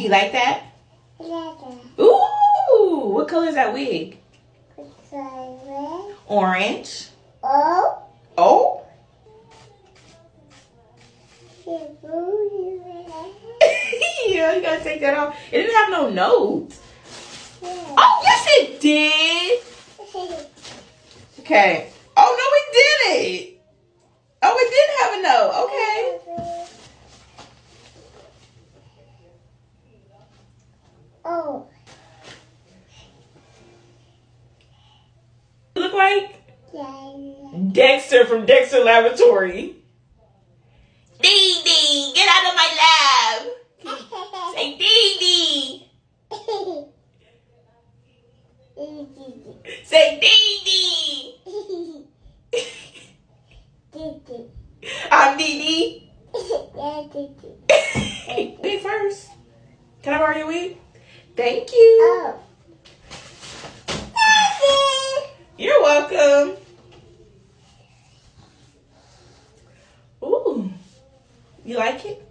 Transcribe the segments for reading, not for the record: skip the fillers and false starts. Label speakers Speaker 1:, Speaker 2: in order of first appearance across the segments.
Speaker 1: You like that?
Speaker 2: Leather.
Speaker 1: Ooh, what color is that wig?
Speaker 2: Red.
Speaker 1: Orange.
Speaker 2: Oh.
Speaker 1: Oh. Yeah, you gotta take that off. It didn't have no notes.
Speaker 2: Yeah.
Speaker 1: Oh, yes it did. Okay. Oh, no, it didn't. Oh, it did have a note. Okay.
Speaker 2: Oh.
Speaker 1: You look like
Speaker 2: Yeah.
Speaker 1: Dexter from Dexter Laboratory. Dee Dee, get out of my lab. Say Dee Dee. Say Dee Dee. I'm Dee Dee. Wig first. Can I borrow your wig? Thank you.
Speaker 2: Oh.
Speaker 1: You're welcome. Ooh. You like it?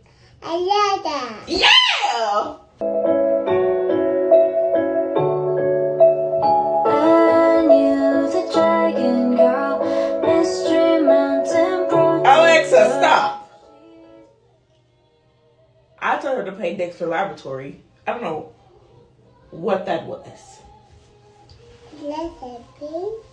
Speaker 2: I love that.
Speaker 1: Yeah! Alexa, stop. I told her to play Dexter Laboratory. I don't know what that was.
Speaker 2: Let's